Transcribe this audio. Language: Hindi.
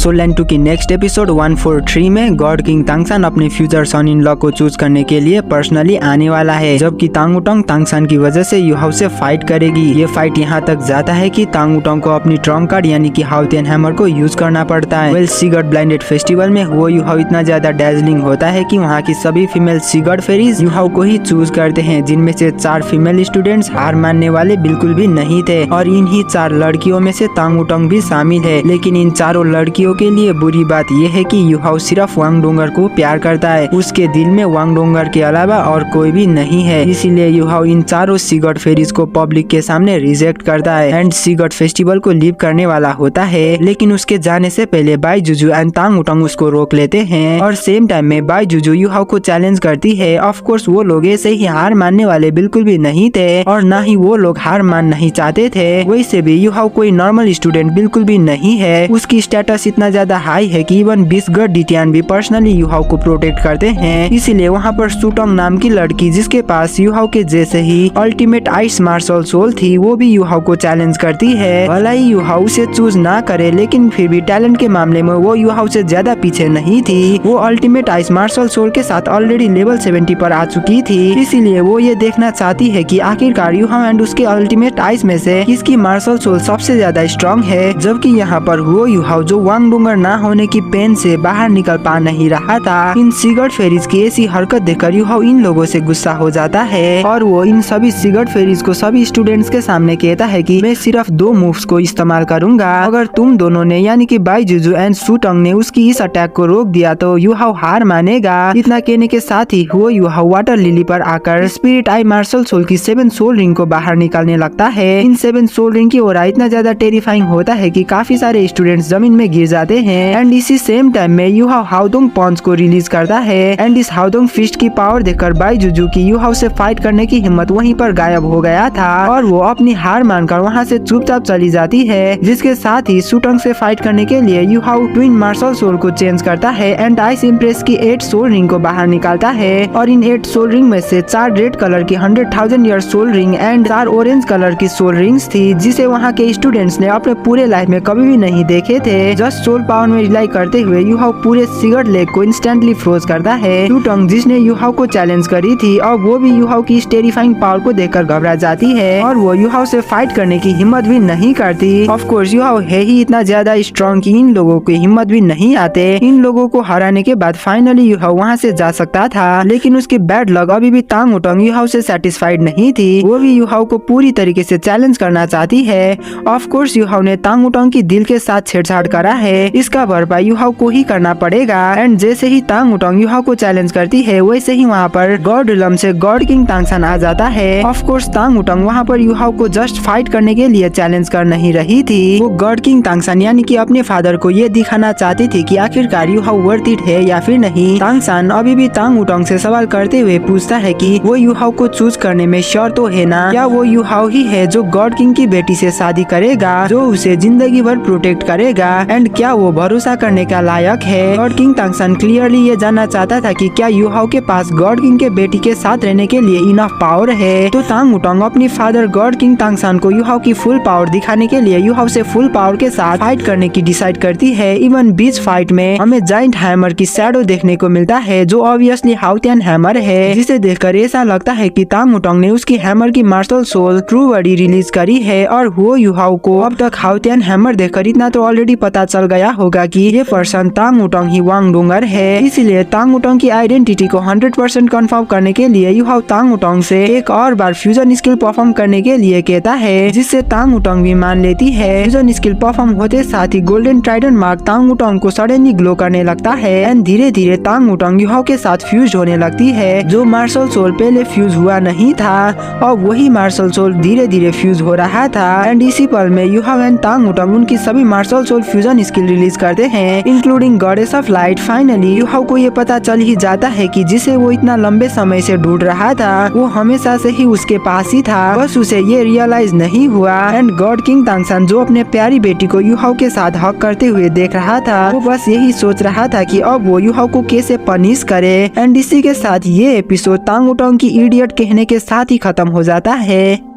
सो लेन 2 की नेक्स्ट एपिसोड 143 में गॉड किंग तांगसान अपने फ्यूचर सन इन लॉ को चूज करने के लिए पर्सनली आने वाला है, जबकि तांग उटोंग तांगसान की वजह से युहाओ से फाइट करेगी। ये फाइट यहाँ तक जाता है कि तांग उटोंग को अपनी ट्रम्प कार्ड यानी कि हाउतियन हैमर को यूज करना पड़ता है। वेल सीगड ब्लाइंडेड फेस्टिवल में वो युहाओ इतना ज्यादा डैजलिंग होता है कि वहाँ की सभी फीमेल सीगड फेरीज युहाओ को ही चूज करते हैं, जिनमें से 4 फीमेल स्टूडेंट्स हार मानने वाले बिल्कुल भी नहीं थे और इन्हीं 4 लड़कियों में से तांग उटोंग भी शामिल है। लेकिन इन चारों लड़कियों के लिए बुरी बात यह है कि युहाओ सिर्फ वांग डोंगर को प्यार करता है, उसके दिल में वांग डोंगर के अलावा और कोई भी नहीं है। इसीलिए युहाओ इन चारों सीगड फेरीज को पब्लिक के सामने रिजेक्ट करता है एंड सीगड फेस्टिवल को लीव करने वाला होता है। लेकिन उसके जाने से पहले बाई जुजू एंड तांग उटोंग उसको रोक लेते हैं और सेम टाइम में बाई जुजू युहाओ को चैलेंज करती है। ऑफ कोर्स वो लोग ऐसे ही हार मानने वाले बिल्कुल भी नहीं थे और ना ही वो लोग हार मान नहीं चाहते थे। वैसे भी युहाओ कोई नॉर्मल स्टूडेंट बिल्कुल भी नहीं है, उसकी स्टेटस इतना ज्यादा हाई है कि इवन 20 गढ़ डिटियान भी पर्सनली युहाओ को प्रोटेक्ट करते हैं। इसीलिए वहाँ पर सुटोंग नाम की लड़की, जिसके पास युहाओ के जैसे ही अल्टीमेट आइस मार्शल सोल थी, वो भी युहाओ को चैलेंज करती है। भला ही युहाओ से चूज ना करे, लेकिन फिर भी टैलेंट के मामले में वो युहाओ से ज्यादा पीछे नहीं थी। वो अल्टीमेट आइस मार्शल सोल के साथ ऑलरेडी लेवल 70 पर आ चुकी थी। इसीलिए वो ये देखना चाहती है कि आखिरकार युहाओ एंड उसके अल्टीमेट आइस में से किसकी मार्शल सोल सबसे ज्यादा स्ट्रॉन्ग है। जबकि यहाँ पर वो युहाओ जो वांग डोंगर ना होने की पेन से बाहर निकल पा नहीं रहा था, इन सीगड फेरीज की ऐसी हरकत देखकर युहाओ इन लोगों से गुस्सा हो जाता है और वो इन सभी सीगड फेरीज को सभी स्टूडेंट्स के सामने कहता है कि मैं सिर्फ 2 मूव्स को इस्तेमाल करूंगा। अगर तुम दोनों ने यानी कि बाई जुजू एंड सुटोंग ने उसकी इस अटैक को रोक दिया तो युहाओ हार मानेगा। इतना कहने के साथ ही वो युहाओ वाटर लिली पर आकर स्पिरिट आई मार्शल सोल की 7 सोल रिंग को बाहर निकालने लगता है। इन 7 सोल रिंग की ओरा इतना ज्यादा टेरिफाइंग होता है कि काफी सारे स्टूडेंट्स जमीन में गिर जाते हैं एंड इसी सेम टाइम में युहाओ हाउदोंग पंच को रिलीज करता है एंड इस हाउदोंग फिस्ट की पावर देखकर बाई जुजू की युहाओ से फाइट करने की हिम्मत वहीं पर गायब हो गया था और वो अपनी हार मानकर वहां से चुपचाप चली जाती है। जिसके साथ ही सुटोंग से फाइट करने के लिए युहाओ ट्विन मार्शल सोल को चेंज करता है एंड आइस इम्प्रेस की 8 सोल रिंग को बाहर निकालता है और इन 8 सोल रिंग में से 4 रेड कलर की 100,000 year soul ring and 4 orange colour की सोल रिंग्स थी, जिसे वहाँ के स्टूडेंट्स ने अपने पूरे लाइफ में कभी भी नहीं देखे थे। जस्ट सोल पावर में रिलाई करते हुए युहाओ पूरे सीगड लेक को इंस्टेंटली फ्रोज करता है। सुटोंग जिसने युहाओ को चैलेंज करी थी और वो भी युहाओ की इस टेरिफाइंग पावर को देखकर घबरा जाती है और वो युहाओ से फाइट करने की हिम्मत भी नहीं करती। ऑफ कोर्स युहाओ है ही इतना ज्यादा स्ट्रॉन्ग कि इन लोगों की हिम्मत भी नहीं आते। इन लोगों को हराने के बाद फाइनली युहाओ वहाँ से जा सकता था, लेकिन उसकी बैड लक अभी भी तांग उटोंग युहाओ से सेटिस्फाइड नहीं थी। वो भी युहाओ को पूरी तरीके से चैलेंज करना चाहती है। ऑफ कोर्स युहाओ ने तांग उटोंग की दिल के साथ छेड़छाड़ करा है, इसका भरपाई युहाओ को ही करना पड़ेगा। एंड जैसे ही तांग उटोंग युहाओ को चैलेंज करती है, वैसे ही वहाँ पर गॉड रिलम से गॉड किंग तांगसान आ जाता है। ऑफ कोर्स तांग उटोंग वहाँ पर युहाओ को जस्ट फाइट करने के लिए चैलेंज कर नहीं रही थी, वो गॉड किंग तांगसान यानी कि अपने फादर को ये दिखाना चाहती थी कि आखिरकार युहाओ वर्थ इट है या फिर नहीं। तांगसान अभी भी तांग उटोंग से सवाल करते हुए पूछता है कि वो युहाओ को चूज करने में श्योर तो है ना, क्या वो युहाओ ही है जो गॉड किंग की बेटी से शादी करेगा, जो उसे जिंदगी भर प्रोटेक्ट करेगा एंड क्या वो भरोसा करने का लायक है। गॉड किंग तांगसान क्लियरली ये जानना चाहता था कि क्या युहाओ के पास गॉड किंग के बेटी के साथ रहने के लिए इनफ पावर है। तो तांग उटोंग अपनी फादर गॉड किंग तांगसान को युहाओ की फुल पावर दिखाने के लिए युहाओ से फुल पावर के साथ फाइट करने की डिसाइड करती है। इवन बीच फाइट में हमें जाइंट हैमर की शैडो देखने को मिलता है, जो ऑब्वियसली हाउतियन हैमर है, जिसे देखकर ऐसा लगता है कि तांग उटोंग ने उसकी हैमर की martial soul true body release करी है और वो युहाओ को अब तक हाउतियन हैमर देखकर इतना तो ऑलरेडी पता चल गया होगा कि ये पर्सन तांग उटोंग ही वांग डोंगर है। इसीलिए तांग उटोंग की आइडेंटिटी को 100% कंफर्म करने के लिए युहाओ तांग उटोंग से एक और बार फ्यूजन स्किल परफॉर्म करने के लिए कहता है, जिससे तांग उटोंग भी मान लेती है। फ्यूजन स्किल परफॉर्म होते साथ ही गोल्डन ट्राइडेंट मार्क तांग उटोंग को सडनली ग्लो करने लगता है एंड धीरे धीरे तांग उटोंग युहाओ के साथ फ्यूज होने लगती है। जो मार्शल सोल पहले फ्यूज हुआ नहीं था और वही मार्शल सोल धीरे धीरे फ्यूज हो रहा था एंड इसी पल में युहाओ एंड तांग उटोंग उनकी सभी martial soul fusion skill release करते हैं, including goddess of light. Finally Yuhao को ये पता चल ही जाता है कि जिसे वो इतना लंबे समय से ढूंढ रहा था वो हमेशा से ही उसके पास ही था, बस उसे ये रियलाइज नहीं हुआ। एंड गॉड किंग तांगसान जो अपने प्यारी बेटी को युहाओ के साथ हक करते हुए देख रहा था, वो बस यही सोच रहा था कि अब वो युहाओ को कैसे पनिश करे। एंड इसी के साथ ये एपिसोड तांग उटोंग की इडियट कहने के साथ ही खत्म हो जाता है।